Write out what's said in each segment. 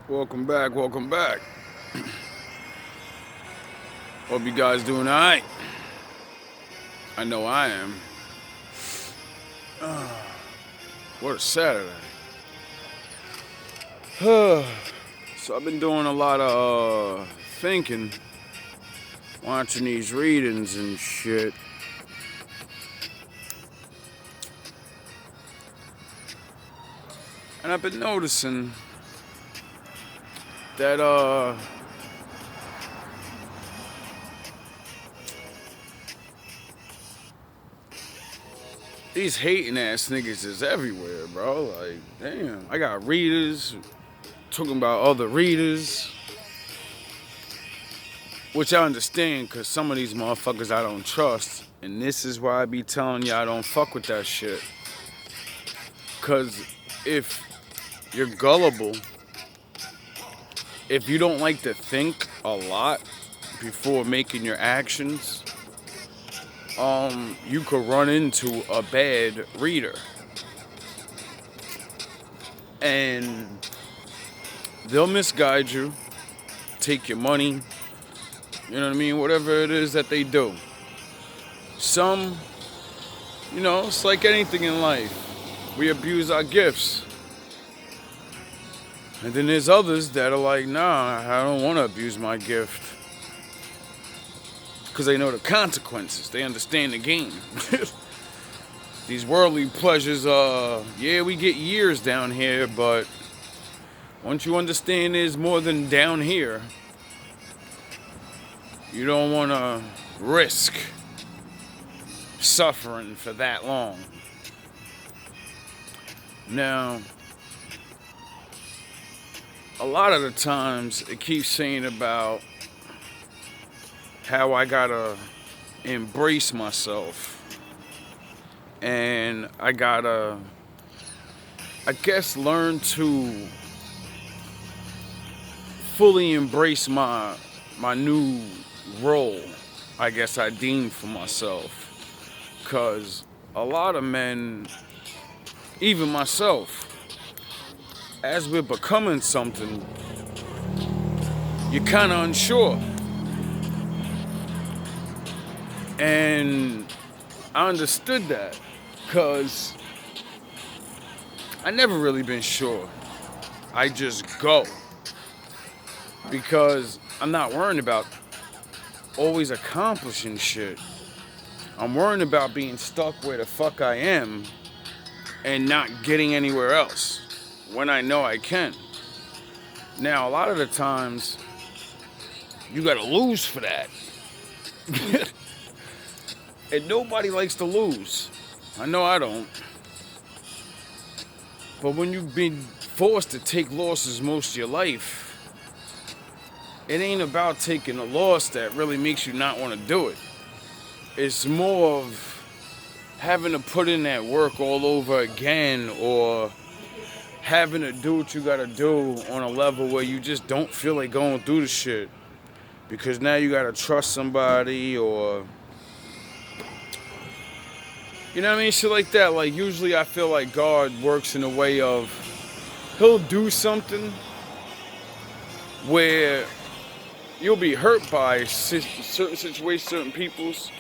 Welcome back, welcome back. Hope you guys doing alright. I know I am. What a Saturday. So I've been doing a lot of thinking, watching these readings and shit. And I've been noticing that these hating ass niggas is everywhere, bro. Like, damn. I got readers talking about other readers, which I understand because some of these motherfuckers I don't trust. And this is why I be telling y'all I don't fuck with that shit. Because if you're gullible, if you don't like to think a lot before making your actions, you could run into a bad reader. And they'll misguide you, take your money, you know what I mean? Whatever it is that they do. Some, it's like anything in life. We abuse our gifts. And then there's others that are like, nah, I don't want to abuse my gift. Because they know the consequences. They understand the game. These worldly pleasures, we get years down here, but once you understand there's more than down here, you don't want to risk suffering for that long. Now, a lot of the times it keeps saying about how I gotta embrace myself. And I gotta, learn to fully embrace my new role, I deem for myself. Because a lot of men, even myself, as we're becoming something, you're kind of unsure. And I understood that because I never really been sure. I just go because I'm not worrying about always accomplishing shit. I'm worrying about being stuck where the fuck I am and not getting anywhere else when I know I can. Now, a lot of the times, you gotta lose for that. And nobody likes to lose. I know I don't. But when you've been forced to take losses most of your life, it ain't about taking a loss that really makes you not want to do it. It's more of having to put in that work all over again, or having to do what you gotta do on a level where you just don't feel like going through the shit. Because now you gotta trust somebody, or you know what I mean? Shit like that. Like, usually I feel like God works in a way of he'll do something where you'll be hurt by certain situations, certain people's,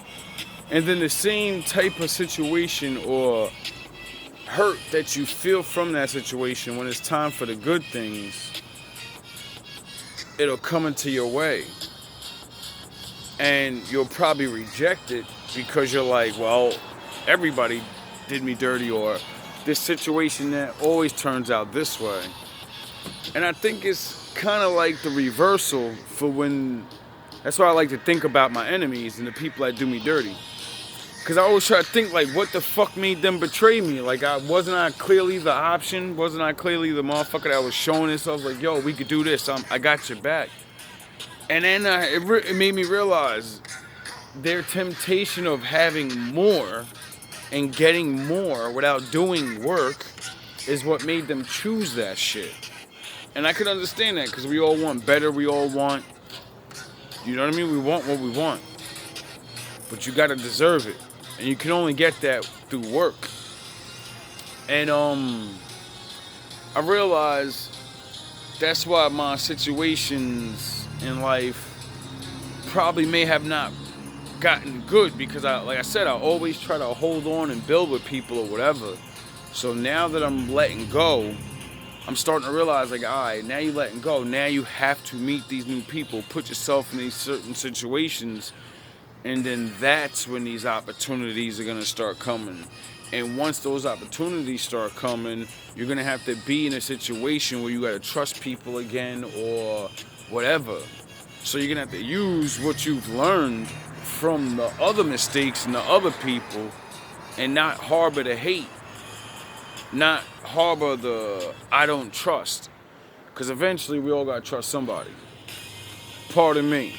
and then the same type of situation or hurt that you feel from that situation, when it's time for the good things, it'll come into your way. And you'll probably reject it because you're like, well, everybody did me dirty, or this situation that always turns out this way. And I think it's kind of like the reversal for when, that's why I like to think about my enemies and the people that do me dirty. Because I always try to think, like, what the fuck made them betray me? Like, wasn't I clearly the option? Wasn't I clearly the motherfucker that was showing itself like, yo, we could do this, I got your back. And then it made me realize their temptation of having more and getting more without doing work is what made them choose that shit. And I could understand that because we all want better, we all want, you know what I mean? We want what we want. But you gotta deserve it. And you can only get that through work. And I realized that's why my situations in life probably may have not gotten good, because like I said, I always try to hold on and build with people or whatever. So now that I'm letting go, I'm starting to realize, like, all right, now you're letting go. Now you have to meet these new people, put yourself in these certain situations, and then that's when these opportunities are going to start coming. And once those opportunities start coming, you're going to have to be in a situation where you got to trust people again or whatever. So you're going to have to use what you've learned from the other mistakes and the other people, and not harbor the hate. Not harbor the I don't trust. Because eventually we all got to trust somebody. Pardon me.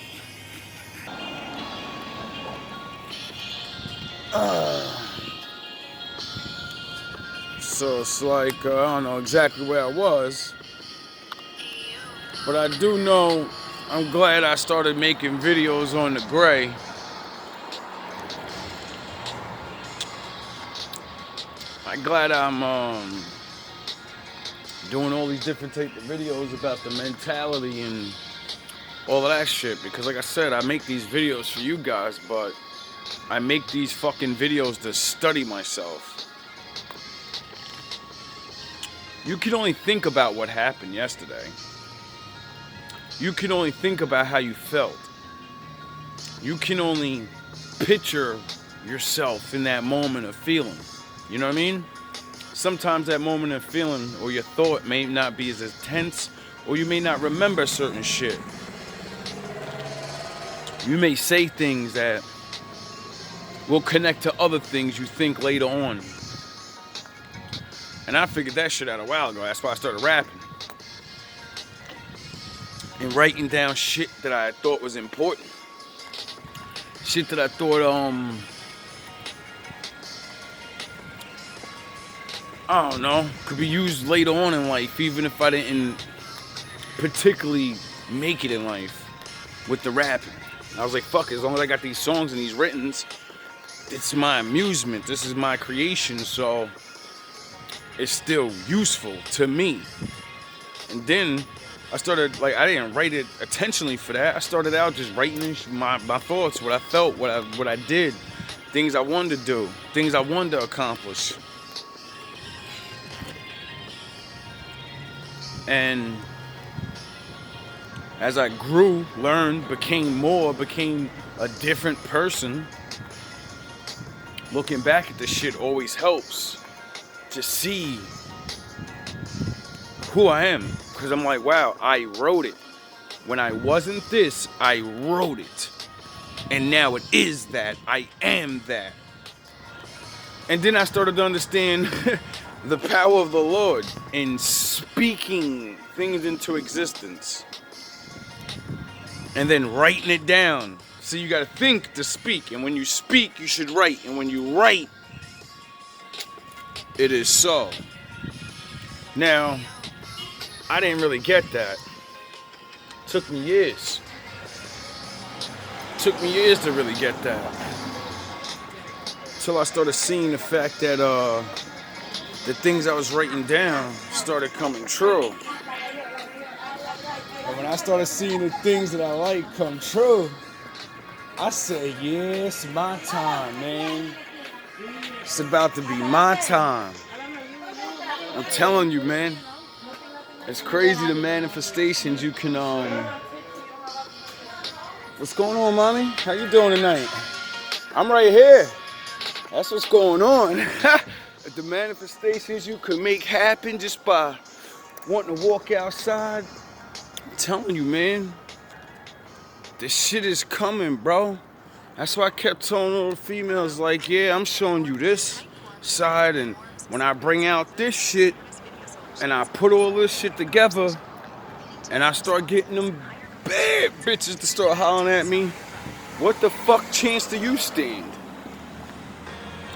So it's like, I don't know exactly where I was. But I do know I'm glad I started making videos on the gray. I'm glad I'm doing all these different type of videos about the mentality and all of that shit, because like I said, I make these videos for you guys, but I make these fucking videos to study myself. You can only think about what happened yesterday. You can only think about how you felt. You can only picture yourself in that moment of feeling. You know what I mean? Sometimes that moment of feeling or your thought may not be as intense, or you may not remember certain shit. You may say things that will connect to other things you think later on. And I figured that shit out a while ago. That's why I started rapping. And writing down shit that I thought was important. Shit that I thought, I don't know, could be used later on in life, even if I didn't particularly make it in life with the rapping. I was like, fuck it, as long as I got these songs and these writtens, it's my amusement, this is my creation, so it's still useful to me. And then I started, like, I didn't write it intentionally for that. I started out just writing my thoughts, what I felt, what I did, things I wanted to do, things I wanted to accomplish. And as I grew, learned, became a different person, looking back at this shit always helps to see who I am. Because I'm like, wow, I wrote it. When I wasn't this, I wrote it. And now it is that. I am that. And then I started to understand the power of the Lord in speaking things into existence. And then writing it down. So you gotta think to speak. And when you speak, you should write. And when you write, it is so. Now, I didn't really get that. Took me years. Took me years to really get that. Till I started seeing the fact that the things I was writing down started coming true. And when I started seeing the things that I like come true, I said, yeah, it's my time, man. It's about to be my time. I'm telling you, man. It's crazy the manifestations you can, What's going on, mommy? How you doing tonight? I'm right here. That's what's going on. The manifestations you can make happen just by wanting to walk outside. I'm telling you, man. This shit is coming, bro. That's why I kept telling all the females, like, yeah, I'm showing you this side, and when I bring out this shit, and I put all this shit together, and I start getting them bad bitches to start hollering at me, what the fuck chance do you stand?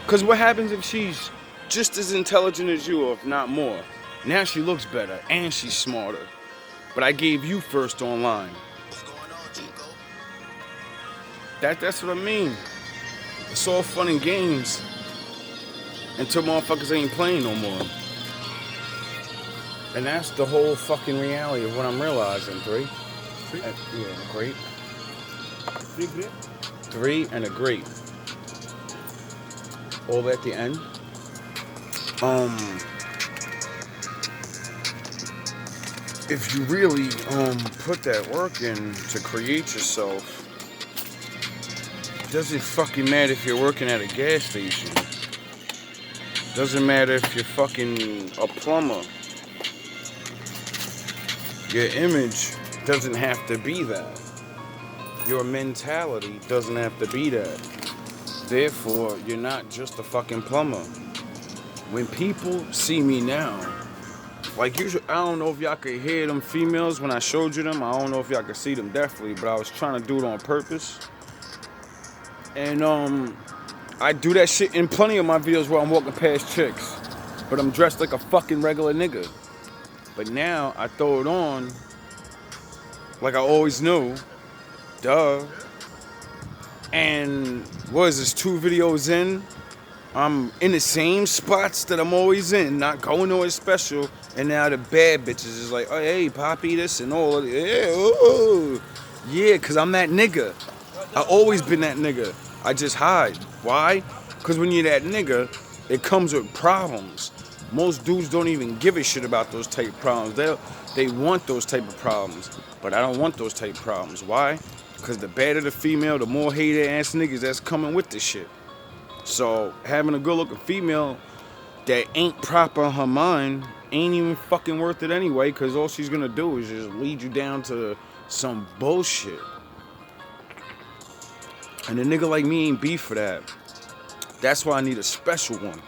Because what happens if she's just as intelligent as you, or if not more? Now she looks better, and she's smarter. But I gave you first online. That's what I mean. It's all fun and games until motherfuckers ain't playing no more. And that's the whole fucking reality of what I'm realizing. Three? Yeah, great. 3 grape? 3 and a grape. All at the end. If you really put that work in to create yourself, doesn't fucking matter if you're working at a gas station. Doesn't matter if you're fucking a plumber. Your image doesn't have to be that. Your mentality doesn't have to be that. Therefore, you're not just a fucking plumber. When people see me now, like usually, I don't know if y'all could hear them females when I showed you them. I don't know if y'all could see them definitely, but I was trying to do it on purpose. And I do that shit in plenty of my videos where I'm walking past chicks, but I'm dressed like a fucking regular nigga. But now I throw it on like I always knew. Duh. And what is this, 2 videos in? I'm in the same spots that I'm always in, not going nowhere special. And now the bad bitches is like, oh, hey, Poppy, this and all of it. Yeah, ooh. Yeah, because I'm that nigga. I always been that nigga. I just hide. Why? Because when you're that nigga, it comes with problems. Most dudes don't even give a shit about those type of problems. They want those type of problems. But I don't want those type of problems. Why? Because the badder the female, the more hated ass niggas that's coming with this shit. So having a good looking female that ain't proper in her mind ain't even fucking worth it anyway, because all she's gonna do is just lead you down to some bullshit. And a nigga like me ain't beef for that. That's why I need a special one.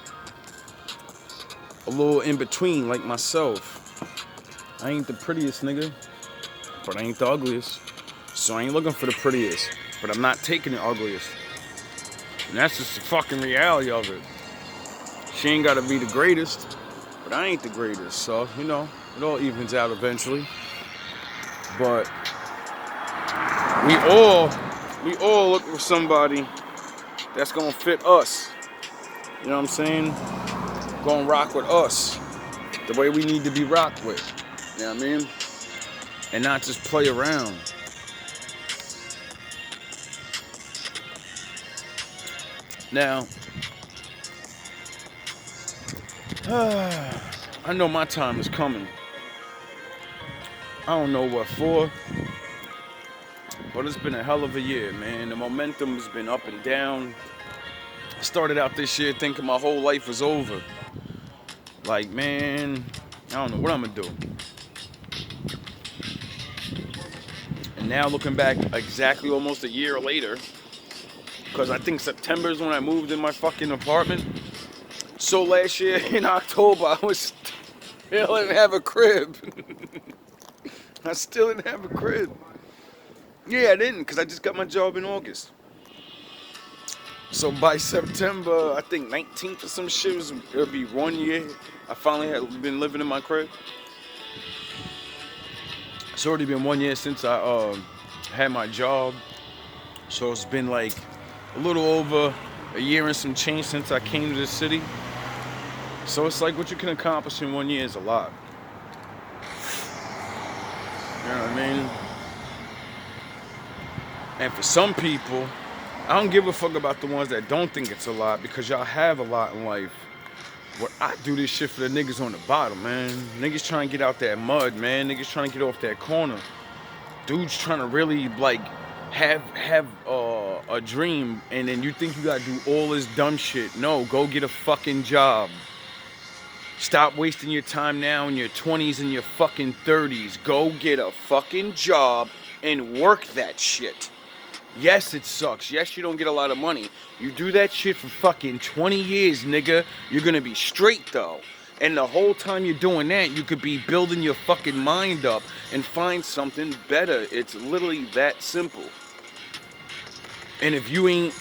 A little in between like myself. I ain't the prettiest nigga, but I ain't the ugliest. So I ain't looking for the prettiest, but I'm not taking the ugliest. And that's just the fucking reality of it. She ain't gotta be the greatest, but I ain't the greatest. So, you know, it all evens out eventually. But we all look for somebody that's gonna fit us. You know what I'm saying? Gonna rock with us the way we need to be rocked with. You know what I mean? And not just play around. Now, I know my time is coming. I don't know what for, but it's been a hell of a year, man. The momentum's been up and down. I started out this year thinking my whole life was over. Like, man, I don't know what I'm gonna do. And now looking back exactly almost a year later, because I think September is when I moved in my fucking apartment. So last year in October, I still didn't have a crib. I still didn't have a crib. Yeah, I didn't, because I just got my job in August. So by September, I think 19th or some shit, it'll be 1 year. I finally had been living in my crib. It's already been 1 year since I had my job. So it's been like a little over a year and some change since I came to the city. So it's like what you can accomplish in 1 year is a lot. You know what I mean? And for some people, I don't give a fuck about the ones that don't think it's a lot, because y'all have a lot in life. What I do this shit for the niggas on the bottom, man. Niggas trying to get out that mud, man. Niggas trying to get off that corner. Dudes trying to really like have a dream, and then you think you gotta do all this dumb shit. No, go get a fucking job. Stop wasting your time now in your 20s and your fucking 30s. Go get a fucking job and work that shit. Yes, it sucks. Yes, you don't get a lot of money. You do that shit for fucking 20 years, nigga. You're gonna be straight, though. And the whole time you're doing that, you could be building your fucking mind up and find something better. It's literally that simple. And if you ain't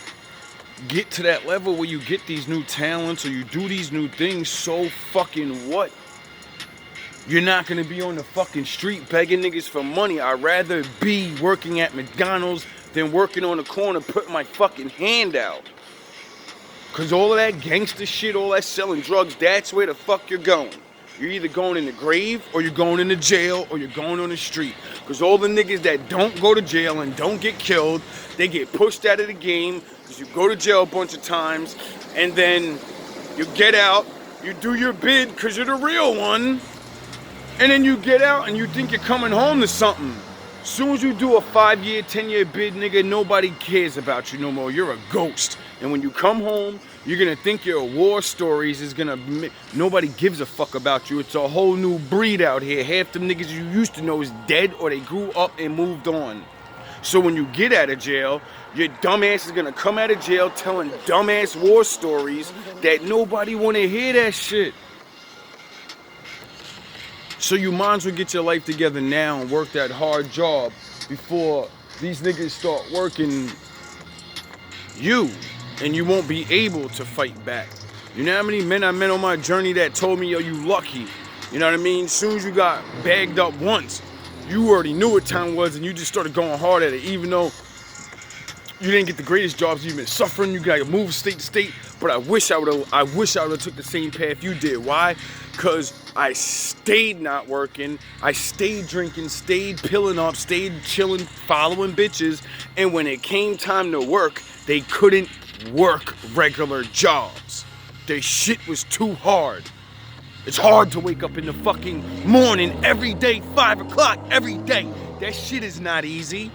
get to that level where you get these new talents or you do these new things, so fucking what? You're not gonna be on the fucking street begging niggas for money. I'd rather be working at McDonald's than working on the corner putting my fucking hand out. Cause all of that gangster shit, all that selling drugs, that's where the fuck you're going. You're either going in the grave or you're going into jail or you're going on the street. Because all the niggas that don't go to jail and don't get killed, they get pushed out of the game because you go to jail a bunch of times and then you get out, you do your bid because you're the real one, and then you get out and you think you're coming home to something. As soon as you do a 5-year, 10-year bid, nigga, nobody cares about you no more. You're a ghost. And when you come home, you're gonna think your war stories is gonna... Nobody gives a fuck about you. It's a whole new breed out here. Half them niggas you used to know is dead or they grew up and moved on. So when you get out of jail, your dumbass is gonna come out of jail telling dumbass war stories that nobody wanna hear that shit. So you might as well get your life together now and work that hard job before these niggas start working you, and you won't be able to fight back. You know how many men I met on my journey that told me, yo, you lucky. You know what I mean? As soon as you got bagged up once, you already knew what time it was and you just started going hard at it, even though you didn't get the greatest jobs. You've been suffering. You gotta move state to state. But I wish I would have took the same path you did. Why? Because I stayed not working. I stayed drinking, stayed pilling up, stayed chilling, following bitches. And when it came time to work, they couldn't work regular jobs. Their shit was too hard. It's hard to wake up in the fucking morning every day, 5 o'clock every day. That shit is not easy.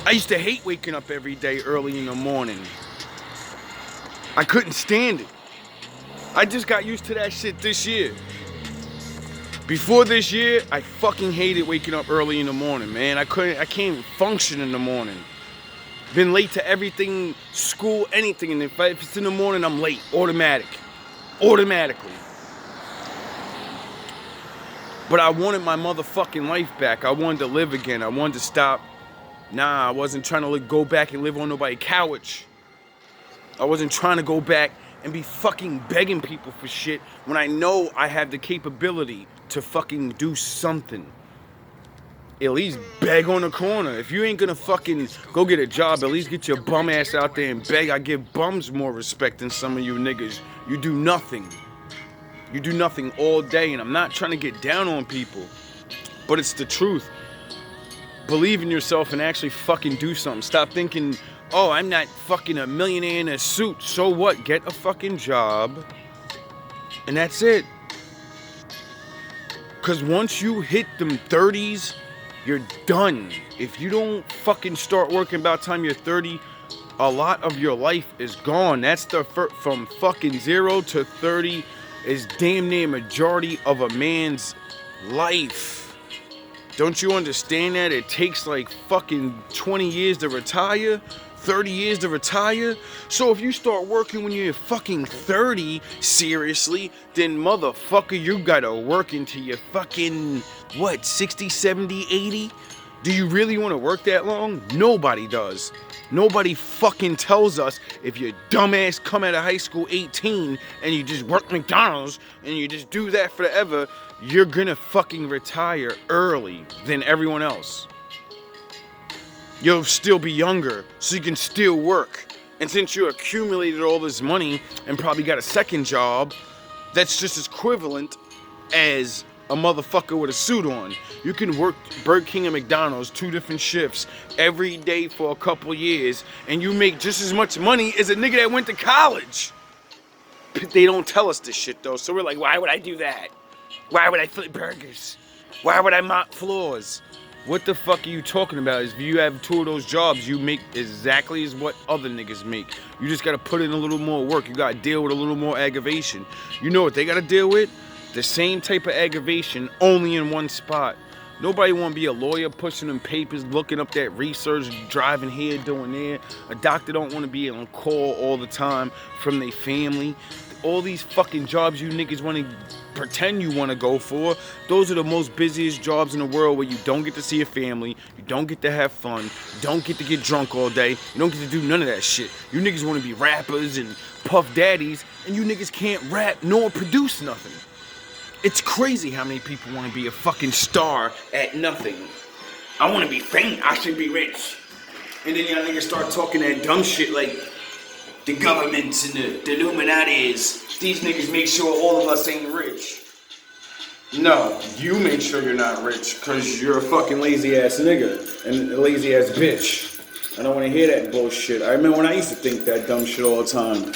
I used to hate waking up every day early in the morning. I couldn't stand it. I just got used to that shit this year. Before this year, I fucking hated waking up early in the morning, man. I can't even function in the morning. Been late to everything, school, anything, and if it's in the morning, I'm late, automatically. But I wanted my motherfucking life back. I wanted to live again. I wanted to stop. Nah, I wasn't trying to go back and live on nobody's couch. I wasn't trying to go back and be fucking begging people for shit when I know I have the capability to fucking do something. At least beg on the corner. If you ain't gonna fucking go get a job, at least get your bum ass out there and beg. I give bums more respect than some of you niggas. You do nothing. You do nothing all day, and I'm not trying to get down on people, but it's the truth. Believe in yourself and actually fucking do something. Stop thinking, oh, I'm not fucking a millionaire in a suit. So what? Get a fucking job, and that's it. Because once you hit them 30s, you're done. If you don't fucking start working about time you're 30, a lot of your life is gone. That's the from fucking 0 to 30 is damn near majority of a man's life. Don't you understand that? It takes like fucking 20 years to retire, 30 years to retire. So if you start working when you're fucking 30, seriously, then motherfucker, you gotta work until you're fucking, what, 60, 70, 80? Do you really want to work that long? Nobody does. Nobody fucking tells us if your dumbass come out of high school 18 and you just work McDonald's and you just do that forever, you're gonna fucking retire early than everyone else. You'll still be younger, so you can still work. And since you accumulated all this money and probably got a second job, that's just as equivalent as a motherfucker with a suit on. You can work Burger King and McDonald's, 2 different shifts, every day for a couple years, and you make just as much money as a nigga that went to college. They don't tell us this shit though, so we're like, why would I do that? Why would I flip burgers? Why would I mop floors? What the fuck are you talking about? If you have 2 of those jobs, you make exactly as what other niggas make. You just gotta put in a little more work. You gotta deal with a little more aggravation. You know what they gotta deal with? The same type of aggravation, only in one spot. Nobody want to be a lawyer pushing them papers, looking up that research, driving here, doing there. A doctor don't want to be on call all the time from their family. All these fucking jobs you niggas want to pretend you want to go for, those are the most busiest jobs in the world where you don't get to see your family, you don't get to have fun, you don't get to get drunk all day, you don't get to do none of that shit. You niggas want to be rappers and puff daddies, and you niggas can't rap nor produce nothing. It's crazy how many people want to be a fucking star at nothing. I want to be famous. I should be rich. And then y'all niggas start talking that dumb shit like the governments and the Illuminati is. These niggas make sure all of us ain't rich. No, you make sure you're not rich because you're a fucking lazy ass nigga and a lazy ass bitch. I don't want to hear that bullshit. I remember when I used to think that dumb shit all the time.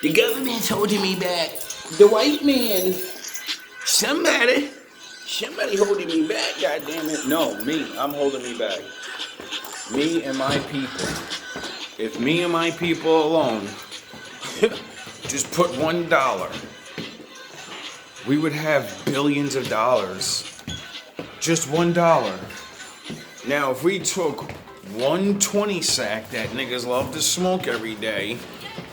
The government's holding me back. The white man. Somebody holding me back, goddammit. No, me. I'm holding me back. Me and my people. If me and my people alone just put $1, we would have billions of dollars. Just $1. Now, if we took 120 sack that niggas love to smoke every day,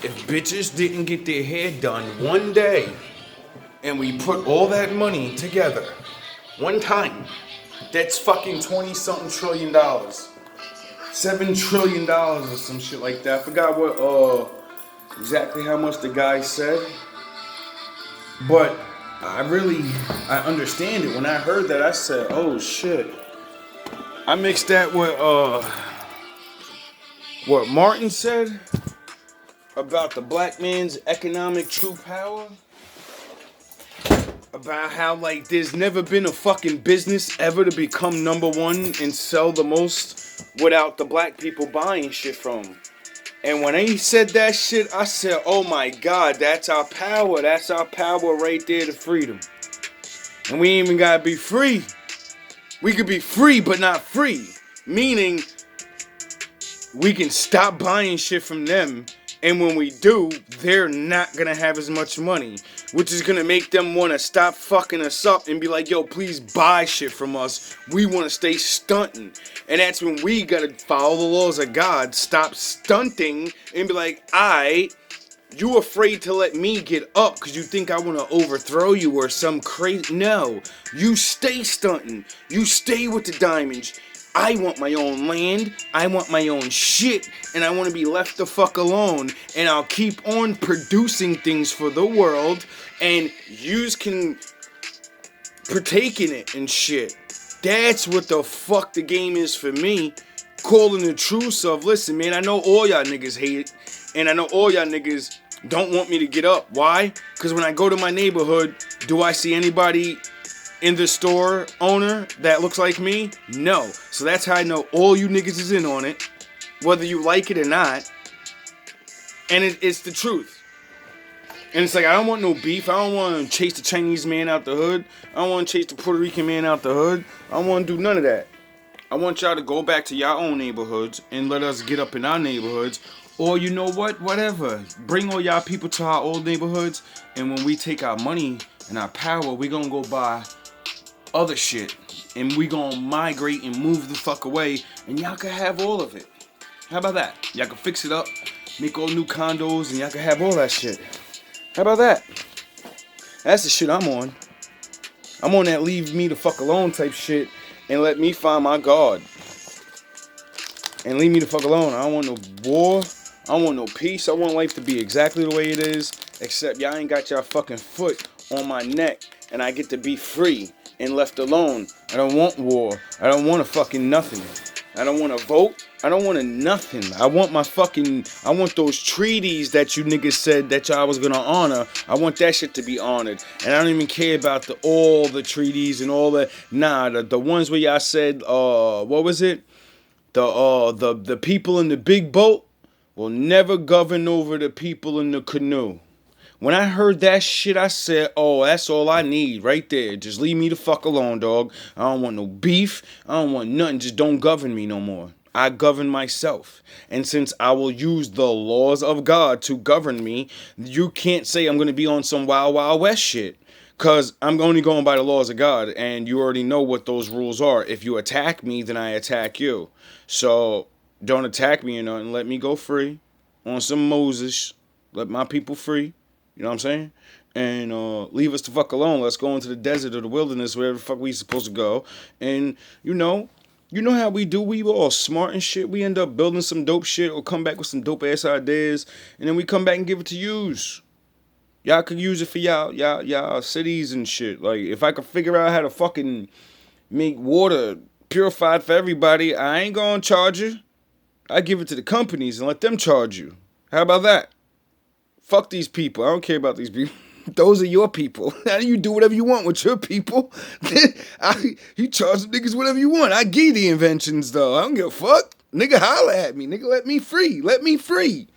if bitches didn't get their hair done one day, and we put all that money together, one time, that's fucking 20-something trillion dollars. $7 trillion or some shit like that. I forgot what, exactly how much the guy said. But I understand it. When I heard that, I said, oh shit. I mixed that with, what Martin said about the black man's economic true power. About how, like, there's never been a fucking business ever to become #1 and sell the most without the black people buying shit from them. And when he said that shit, I said, oh my God, that's our power. That's our power right there, the freedom. And we ain't even gotta be free. We could be free, but not free. Meaning, we can stop buying shit from them. And when we do, they're not gonna have as much money, which is gonna make them wanna stop fucking us up and be like, yo, please buy shit from us. We wanna stay stunting. And that's when we gotta follow the laws of God, stop stunting, and be like, you afraid to let me get up because you think I want to overthrow you or some crazy. No, you stay stunting. You stay with the diamonds. I want my own land. I want my own shit. And I want to be left the fuck alone. And I'll keep on producing things for the world. And yous can partake in it and shit. That's what the fuck the game is for me. Calling the truth of, listen, man, I know all y'all niggas hate it. And I know all y'all niggas don't want me to get up. Why? Because when I go to my neighborhood, do I see anybody in the store owner that looks like me? No. So that's how I know all you niggas is in on it, whether you like it or not. And it's the truth. And it's like, I don't want no beef. I don't want to chase the Chinese man out the hood. I don't want to chase the Puerto Rican man out the hood. I don't want to do none of that. I want y'all to go back to y'all own neighborhoods and let us get up in our neighborhoods. Or you know what? Whatever. Bring all y'all people to our old neighborhoods. And when we take our money and our power, we gonna go buy other shit. And we gonna migrate and move the fuck away. And y'all can have all of it. How about that? Y'all can fix it up. Make all new condos and y'all can have all that shit. How about that? That's the shit I'm on. I'm on that leave me the fuck alone type shit. And let me find my God. And leave me the fuck alone. I don't want no war. I don't want no peace. I want life to be exactly the way it is. Except y'all ain't got y'all fucking foot on my neck. And I get to be free and left alone. I don't want war. I don't want a fucking nothing. I don't want to vote. I don't want a nothing. I want those treaties that you niggas said that y'all was gonna honor. I want that shit to be honored. And I don't even care about all the treaties and all that. Nah, the ones where y'all said, what was it? The people in the big boat will never govern over the people in the canoe. When I heard that shit, I said, oh, that's all I need right there. Just leave me the fuck alone, dog. I don't want no beef. I don't want nothing. Just don't govern me no more. I govern myself. And since I will use the laws of God to govern me, you can't say I'm going to be on some Wild Wild West shit. Because I'm only going by the laws of God. And you already know what those rules are. If you attack me, then I attack you. So don't attack me or nothing. Let me go free on some Moses. Let my people free. You know what I'm saying? And leave us the fuck alone. Let's go into the desert or the wilderness, wherever the fuck we supposed to go. And you know how we do. We all smart and shit. We end up building some dope shit or come back with some dope ass ideas, and then we come back and give it to yous. Y'all could use it for y'all cities and shit. Like if I could figure out how to fucking make water purified for everybody, I ain't gonna charge you. I give it to the companies and let them charge you. How about that? Fuck these people. I don't care about these people. Those are your people. Now you do whatever you want with your people. You charge the niggas whatever you want. I give the inventions though. I don't give a fuck. Nigga holla at me. Nigga let me free. Let me free.